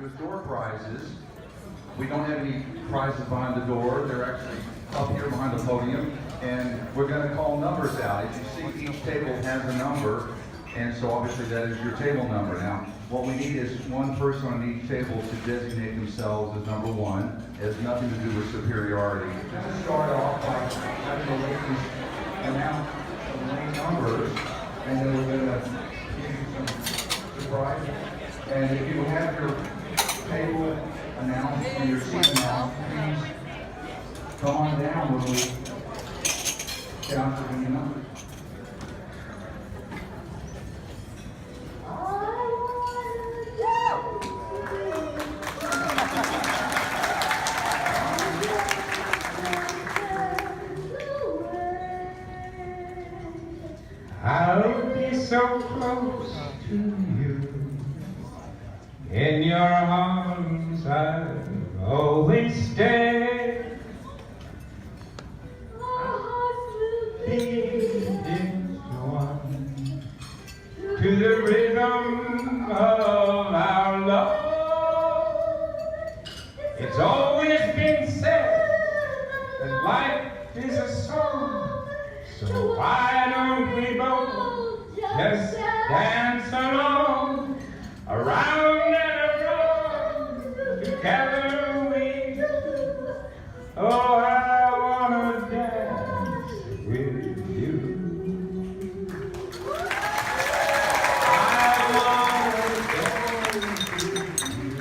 There's door prizes. We don't have any prizes behind the door. They're actually up here behind the podium. And we're going to call numbers out. As you see, each table has a number. And so obviously that is your table number. Now, what we need is one person on each table to designate themselves as number one. It has nothing to do with superiority. Just start off by having the ladies announce the main numbers, and then we're going to give you some surprise. And if you have your table announced and your seat announced, please come on down when we count for the numbers. I'll be so close to you. In your arms I'll always stay. Leading one to the rhythm of our love. It's always been said that life is a song, so why don't we both just dance along, around and around, together we do. Oh, I wanna dance with you. I wanna dance with you.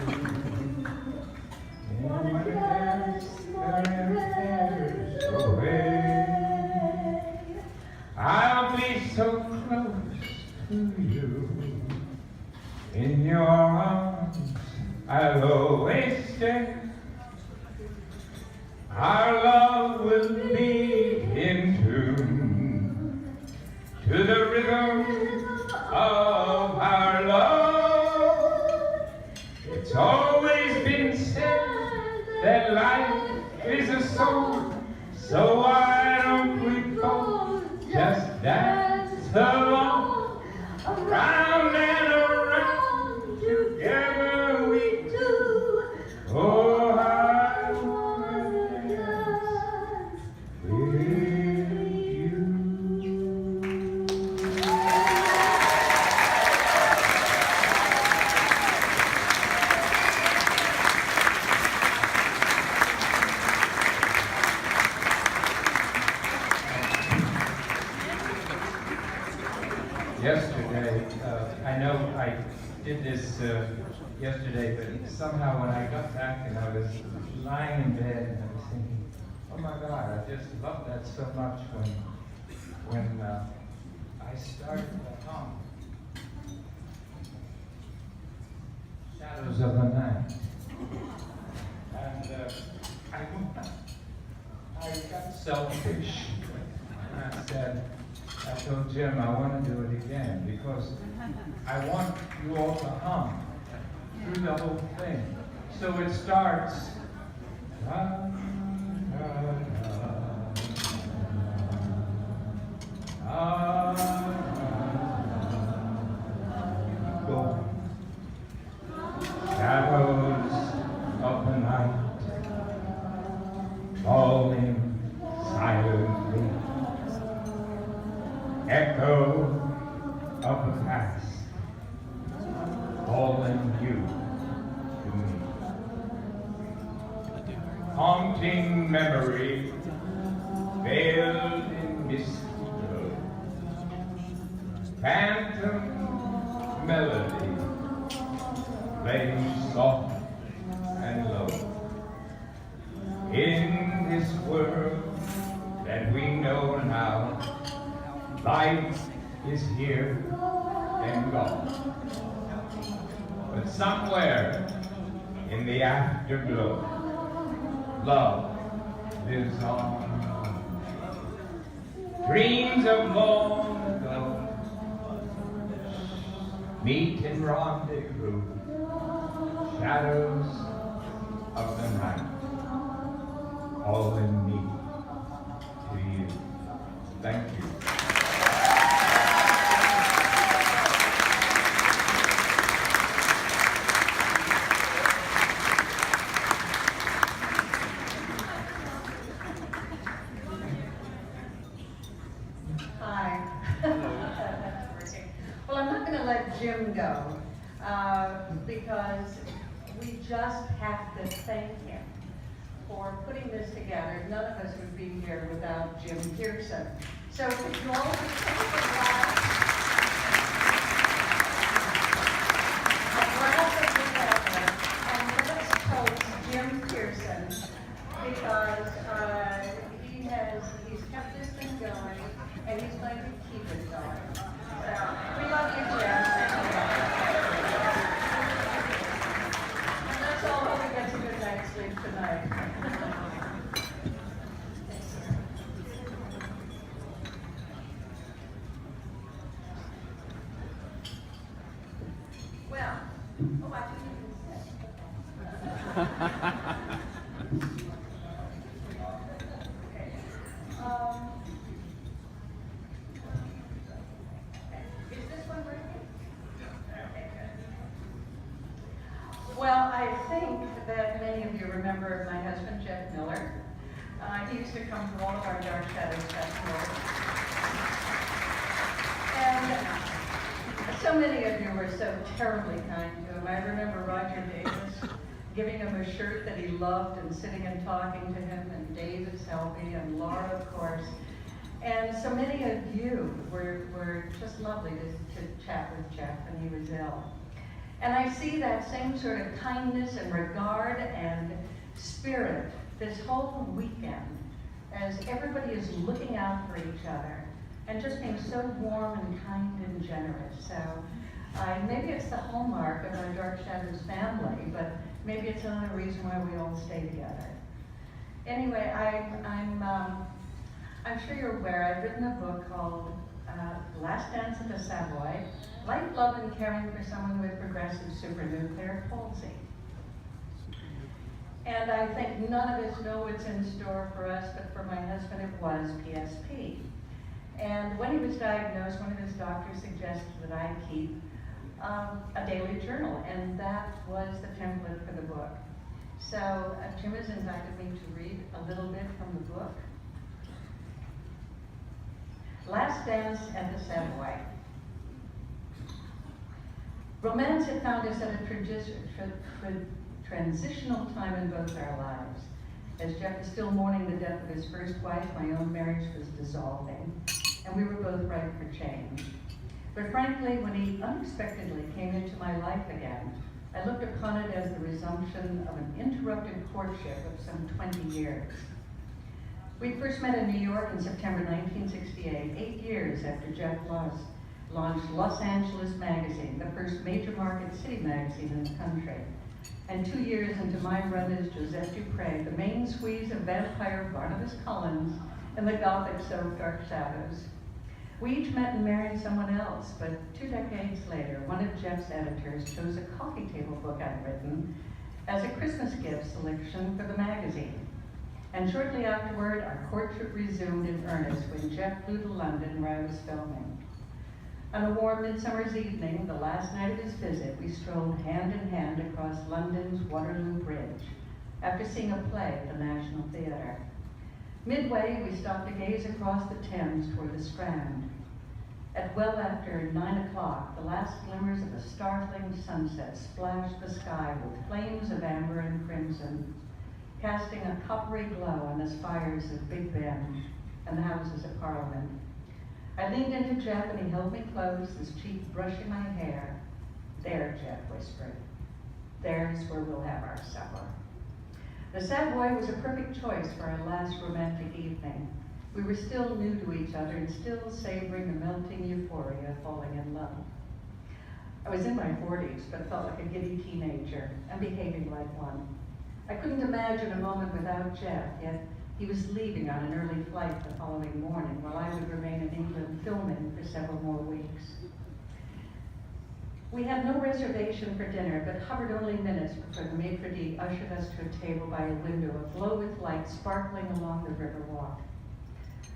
And when the dance tears away, I'll be so close to you. In your arms I'll always stay. Our love will be in tune to the rhythm of our love. It's always been said that life is a song, so why don't we both just dance along, around and around, together we do. Oh, I wanna dance with you. Yesterday, I know I did this yesterday, but somehow when I got back and I was lying in bed and I was thinking, oh my God, I just love that so much when I started the hum. Shadows of the Night. And I got selfish and I said, I told Jim I want to do it again because I want you all to hum through the whole thing. So it starts. Da, da, da, go. Shadows of the night falling silently. Echo of the past, calling you to me. Haunting memory, veiled in misty glow. Phantom melody, playing soft and low. In this world that we know now, life is here and gone. But somewhere in the afterglow, love lives on. Dreams of long ago meet in rendezvous, shadows of the night, calling me to you. Thank you. because we just have to thank him for putting this together. None of us would be here without Jim Pearson. So could you all just take a glass of together and let's toast Jim Pearson because he's kept this thing going and he's going to keep it going. So we love you, Jim. And let's all hope he gets a good night's sleep tonight. Well, oh, I didn't even say. Okay. Is this one working? Okay, good. Well, I think that many of you remember my husband, Jeff Miller. He used to come to all of our Dark Shadows festivals. And so many of you were so terribly kind to him. I remember Roger Davis giving him a shirt that he loved and sitting and talking to him, and David Selby and Laura, of course. And so many of you were just lovely to chat with Jeff when he was ill. And I see that same sort of kindness and regard and spirit this whole weekend as everybody is looking out for each other and just being so warm and kind and generous. So maybe it's the hallmark of our Dark Shadows family, but maybe it's another reason why we all stay together. Anyway, I'm sure you're aware I've written a book called Last Dance at the Savoy, Life, Love, and Caring for Someone with Progressive Supranuclear Palsy. And I think none of us know what's in store for us, but for my husband it was PSP. And when he was diagnosed, one of his doctors suggested that I keep a daily journal, and that was the template for the book. So Jim has invited me to read a little bit from the book. Last Dance at the Savoy. Romance had found us at a transitional time in both our lives. As Jeff was still mourning the death of his first wife, my own marriage was dissolving, and we were both ripe for change. But frankly, when he unexpectedly came into my life again, I looked upon it as the resumption of an interrupted courtship of some 20 years. We first met in New York in September 1968, 8 years after Jeff launched Los Angeles Magazine, the first major market city magazine in the country. And 2 years into my run as Josette Dupre, the main squeeze of vampire Barnabas Collins in the gothic soap Dark Shadows. We each met and married someone else, but 2 decades later, one of Jeff's editors chose a coffee table book I'd written as a Christmas gift selection for the magazine. And shortly afterward, our courtship resumed in earnest when Jeff flew to London where I was filming. On a warm midsummer's evening, the last night of his visit, we strolled hand in hand across London's Waterloo Bridge after seeing a play at the National Theatre. Midway, we stopped to gaze across the Thames toward the Strand. At well after 9 o'clock, the last glimmers of a startling sunset splashed the sky with flames of amber and crimson, casting a coppery glow on the spires of Big Ben and the Houses of Parliament. I leaned into Jeff and he held me close, his cheek brushing my hair. "There," Jeff whispered. "There's where we'll have our supper." The Savoy was a perfect choice for our last romantic evening. We were still new to each other and still savoring the melting euphoria of falling in love. I was in my 40s, but felt like a giddy teenager and behaving like one. I couldn't imagine a moment without Jeff, yet he was leaving on an early flight the following morning while I would remain in England filming for several more weeks. We had no reservation for dinner, but hovered only minutes before the maitre d' ushered us to a table by a window aglow with light sparkling along the river walk.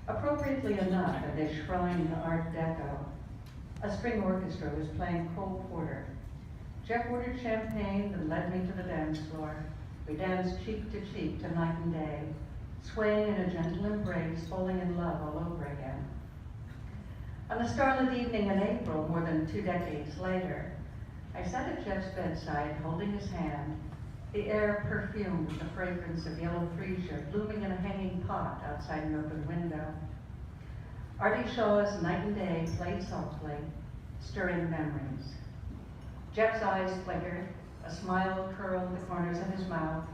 Appropriately enough, at this shrine to Art Deco, a string orchestra was playing Cole Porter. Jeff ordered champagne and led me to the dance floor. We danced cheek to cheek to Night and Day, swaying in a gentle embrace, falling in love all over again. On a starlit evening in April, more than 2 decades later, I I sat at Jeff's bedside, holding his hand, the air perfumed with the fragrance of yellow freesia blooming in a hanging pot outside an open window. Artie Shaw's Night and Day played softly, stirring memories. Jeff's eyes flickered, a smile curled the corners of his mouth.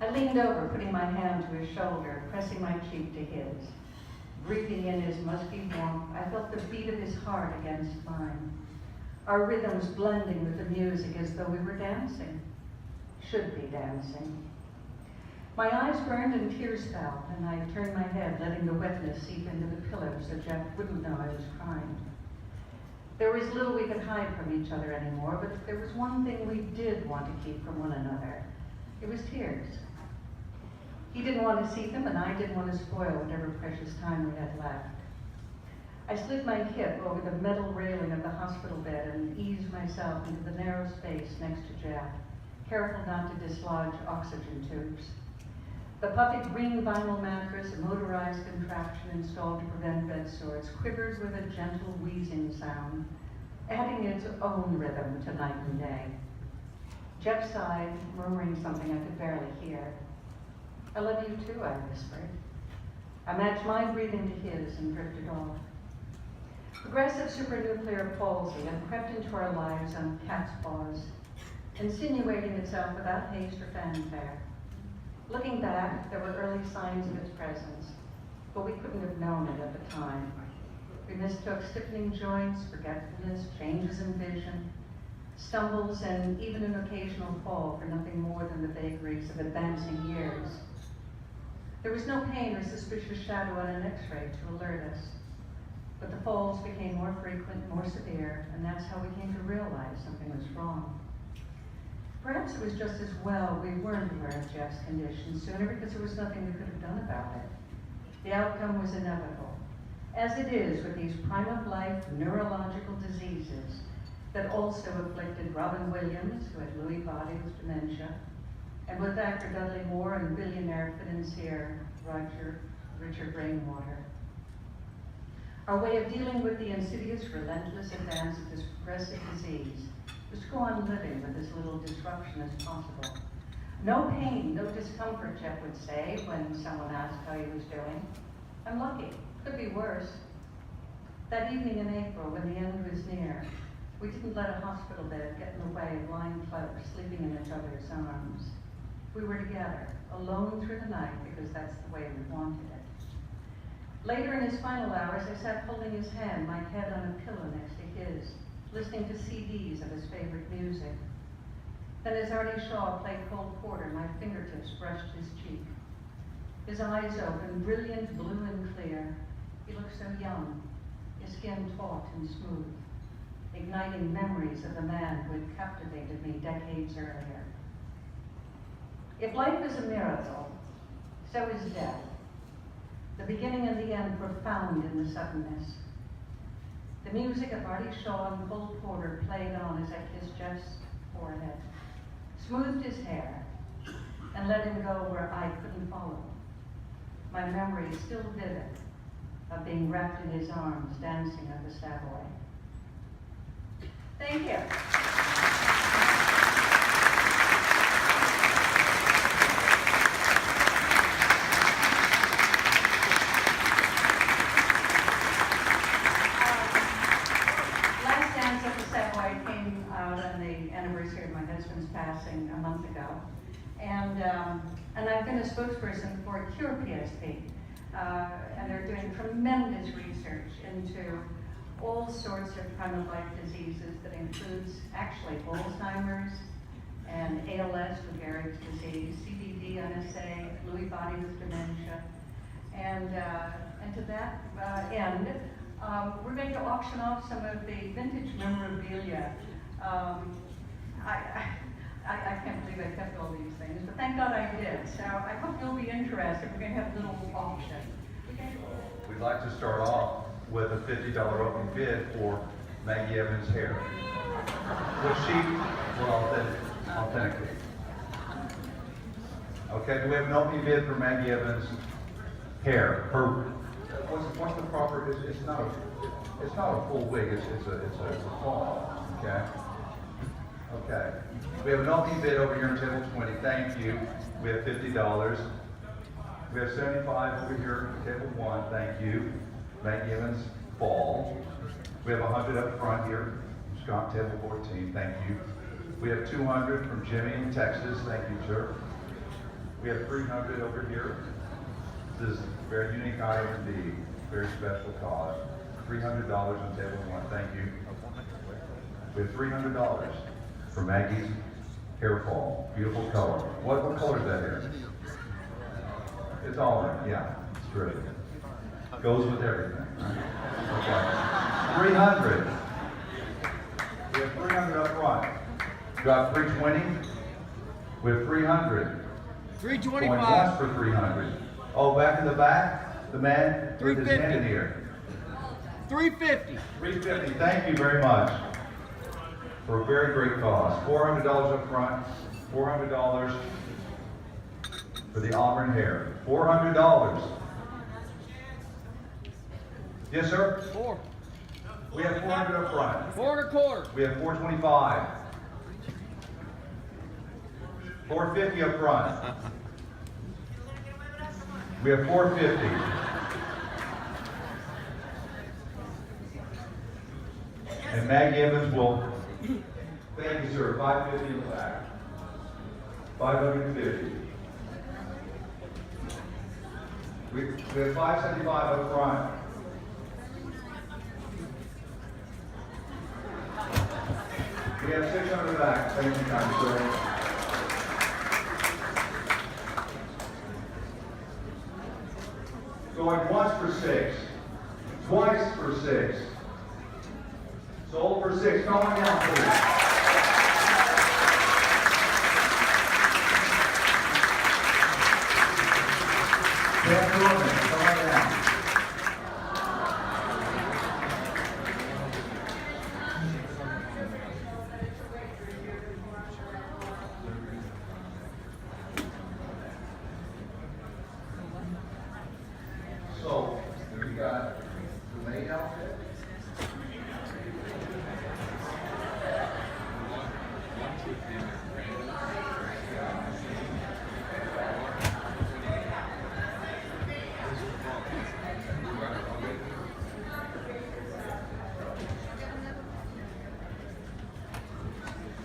I leaned over, putting my hand to his shoulder, pressing my cheek to his. Breathing in his musky warmth, I felt the beat of his heart against mine. Our rhythms blending with the music as though we were dancing. Should be dancing. My eyes burned and tears fell, and I turned my head, letting the wetness seep into the pillow so Jeff wouldn't know I was crying. There was little we could hide from each other anymore, but there was one thing we did want to keep from one another. It was tears. He didn't want to see them, and I didn't want to spoil whatever precious time we had left. I slid my hip over the metal railing of the hospital bed and eased myself into the narrow space next to Jeff, careful not to dislodge oxygen tubes. The puffy green vinyl mattress, a motorized contraption installed to prevent bed sores, quivered with a gentle wheezing sound, adding its own rhythm to night and day. Jeff sighed, murmuring something I could barely hear. "I love you too," I whispered. I matched my breathing to his and drifted off. Progressive supranuclear palsy had crept into our lives on cat's paws, insinuating itself without haste or fanfare. Looking back, there were early signs of its presence, but we couldn't have known it at the time. We mistook stiffening joints, forgetfulness, changes in vision, stumbles, and even an occasional fall for nothing more than the vagaries of advancing years. There was no pain or suspicious shadow on an X-ray to alert us, but the falls became more frequent, more severe, and that's how we came to realize something was wrong. Perhaps it was just as well we weren't aware of Jeff's condition sooner, because there was nothing we could have done about it. The outcome was inevitable, as it is with these prime-of-life neurological diseases that also afflicted Robin Williams, who had Lewy body with dementia, and with actor Dudley Moore and billionaire financier Richard Rainwater. Our way of dealing with the insidious, relentless advance of this progressive disease was to go on living with as little disruption as possible. No pain, no discomfort, Jeff would say when someone asked how he was doing. I'm lucky, could be worse. That evening in April, when the end was near, we didn't let a hospital bed get in the way of lying close, sleeping in each other's arms. We were together, alone through the night, because that's the way we wanted it. Later in his final hours, I sat holding his hand, my head on a pillow next to his, listening to CDs of his favorite music. Then as Artie Shaw played Cole Porter, my fingertips brushed his cheek. His eyes open, brilliant, blue and clear. He looked so young, his skin taut and smooth, igniting memories of the man who had captivated me decades earlier. If life is a miracle, so is death. The beginning and the end profound in the suddenness. The music of Artie Shaw and Cole Porter played on as I kissed Jeff's forehead, smoothed his hair, and let him go where I couldn't follow. My memory is still vivid of being wrapped in his arms, dancing on the Savoy. Thank you. Last Dance at the Savoy came out on the anniversary of my husband's passing a month ago. And I've been a spokesperson for Cure PSP. And they're doing tremendous research into all sorts of prime-of-life diseases that includes actually Alzheimer's and ALS, Lou Gehrig's disease, CBD, NSA, Lewy body with dementia. And to that end, we're going to auction off some of the vintage memorabilia. I can't believe I kept all these things, but thank God I did. So I hope you'll be interested. We're going to have a little auction. Okay. We'd like to start off with a $50 opening bid for Maggie Evans' hair, which she will authenticate. Okay, do we have an opening bid for Maggie Evans' hair? Her, what's the proper? It's not a full wig. It's a fall. Okay. Okay. We have an opening bid over here on table 20. Thank you. We have $50. We have 75 over here at table 1. Thank you. Maggie Evans, fall. We have 100 up front here. Scott, table 14. Thank you. We have 200 from Jimmy in Texas. Thank you, sir. We have 300 over here. This is a very unique item indeed. Very special cause. $300 on table 1. Thank you. We have $300 for Maggie's hair fall. Beautiful color. What color is that hair? It's auburn. Yeah, it's great. Goes with everything. Okay. 300. We have 300 up front. Got 320. We have 300. 325. Going once for 300. Oh, back in the back, the man with his hand in here. 350. 350. Thank you very much for a very great cause. $400 up front. $400 for the auburn hair. $400. Yes, sir. 4. We have 400 up front. 4 1/4. We have 425. 450 up front. We have 450. And Maggie Evans will, thank you, sir, 550 in the back. 550. We have 575 up front. We have 600 back. Thank you, kind sir. Going once for 6, twice for 6, sold for 6. Come on down, please. Dan Norman, come on down. So, we got the main outfit.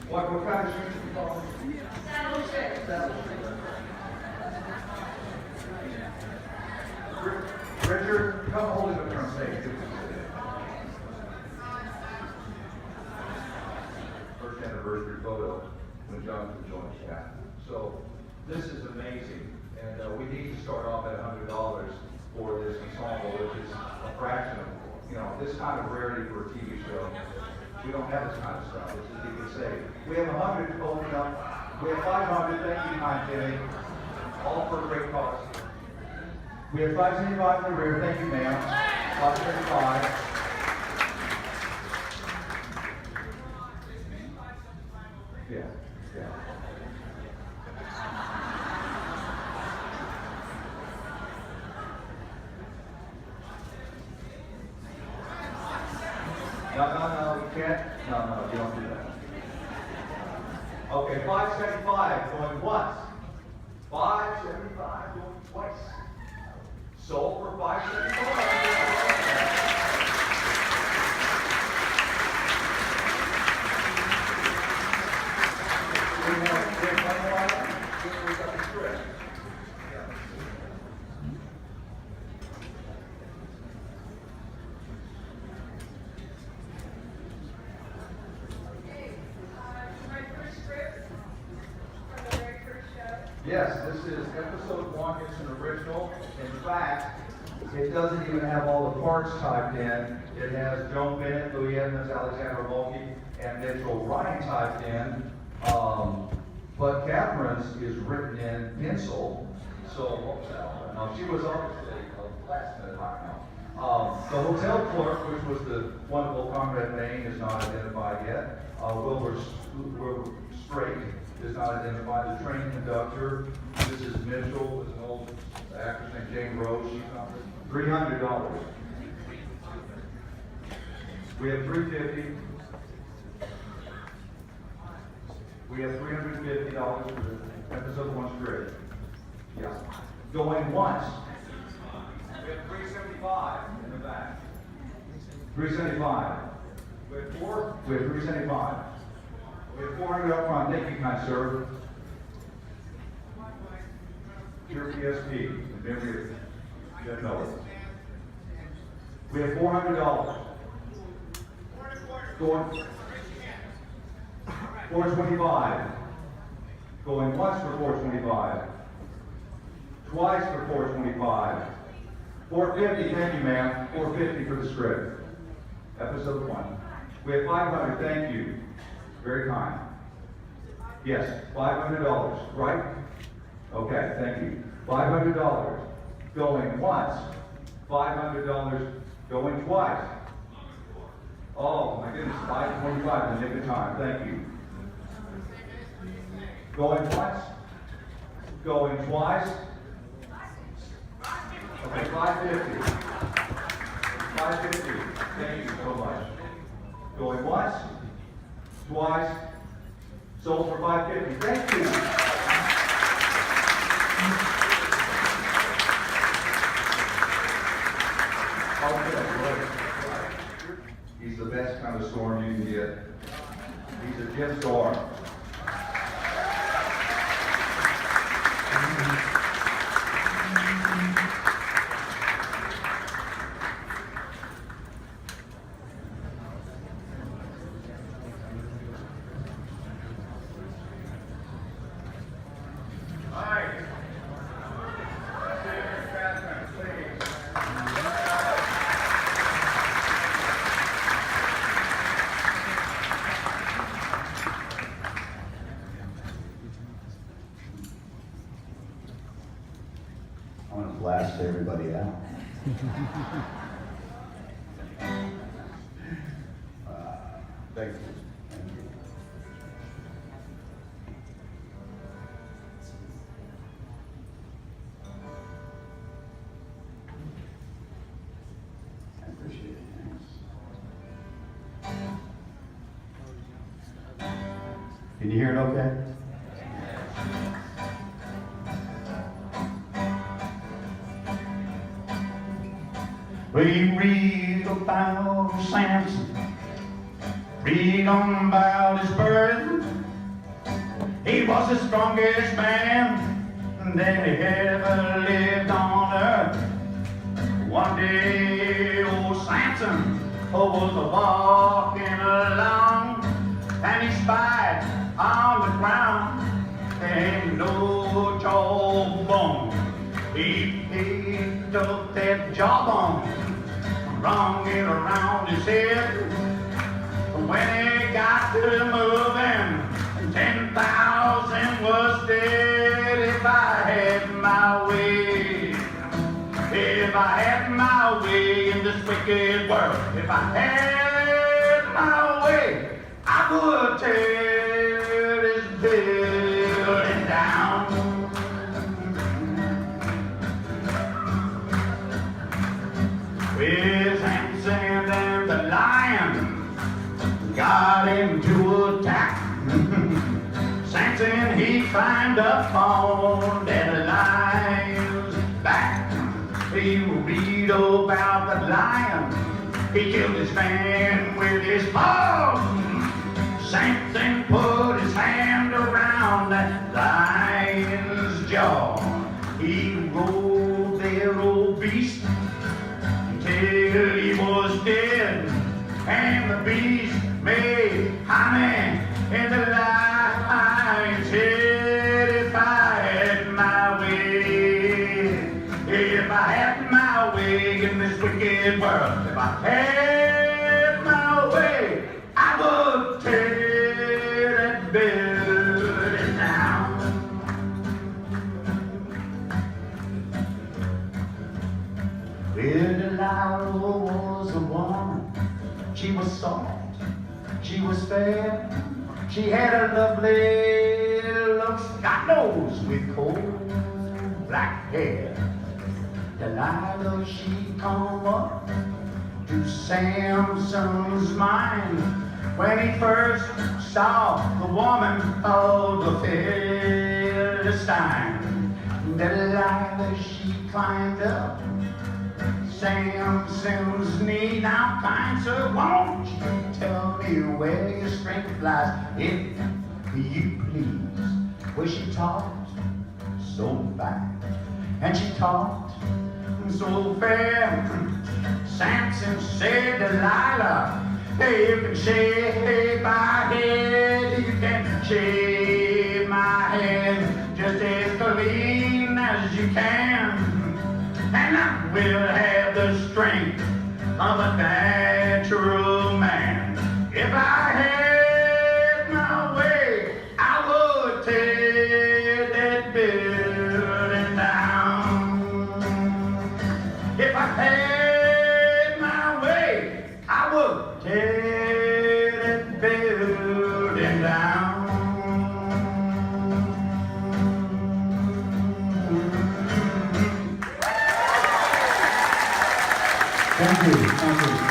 What kind of shoes are you calling? Saddle shoes. Richard, come hold it up there and say, first anniversary photo when Jonathan joined us. Yeah. So this is amazing, and we need to start off at $100 for this ensemble, which is a fraction of, this kind of rarity for a TV show. We don't have this kind of stuff. This is, you can say, we have 100 opening up. We have 500. Thank you, kind Jimmy. All for a great cause. We have 575 in the rear. Thank you, ma'am. 575. Yeah, yeah. No, you can't. No, you don't do that. Okay, 575 going once. 575 going twice. Sold for 575. Yes, this is episode 1. It's an original. In fact, it doesn't even have all the parts typed in. It has Joan Bennett, Louis Evans, Alexander Mulkey, and Mitchell Ryan typed in. But Catherine's is written in pencil. So, no, she was obviously a last minute hire now. The hotel clerk, which was the wonderful Conrad Bain, is not identified yet. Wilbur Straight is not identified. The train conductor, Mrs. Mitchell, is an old actress named Jane Rose. She's not $300. We have 350. We have $350 for the episode 1 script. Yeah. Going once. We have $375 in the back. $375. We have 4. We have $375. We have $400 up front. Thank you, kind sir. Pure PSP, in memory of Jeff Miller. We have $400. Going 425. Going once for 425. Twice for 425. 450, thank you, ma'am. 450 for the script. Episode 1. We have 500, thank you. Very kind. Yes, $500, right? Okay, thank you. $500 going once. $500 going twice. Oh my goodness, 525 in the nick of time. Thank you. Going once. Going twice. Okay, 550. 550. Thank you so much. Going once. Twice. Sold for 550. Thank you. He's the best kind of storm you can get. He's a jet storm. I'm going to blast everybody out. Thank you. Thank you. I appreciate it. Thanks. Can you hear it okay? We read about Samson, read on about his birth. He was the strongest man that ever lived on earth. One day, old Samson was walking along, and he spied on the ground and no jawbone. He picked up that jawbone, wrung it around his head. When he got to moving, 10,000 was dead. If I had my way, if I had my way in this wicked world, if I had my way, I would tear this building down. With Samson and the lion got into attack. Samson, he climbed up on that lion's back. He read about the lion. He killed his man with his paw. Samson put his hand around that lion's jaw. He rode their old beast till he was dead, and the beast made honey in the lion's head. If I had my way, if I had my way in this wicked world, if I had my way, I would tear that building down. Well, Delilah was a woman. She was soft, she was fair. She had a lovely look, God knows, with cold black hair. Delilah, she come up to Samson's mind when he first saw the woman of the Philistine. Delilah, she climbed up Samson's knee. Now, kind sir, won't you tell me where your strength lies, if you please? Well, she talked so fine, and she talked so fair. Samson said, Delilah, hey, you can shave my head, you can shave my head just as clean as you can, and I will have the strength of a natural man. If I had my way, I would tear that building down. If I had my way, I would tear that building down. Thank you. Thank you.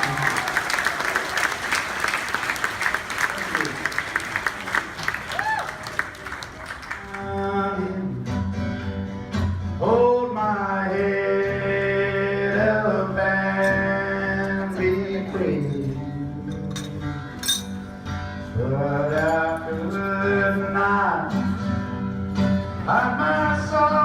Hold my head up and be free, but I could not hide my soul.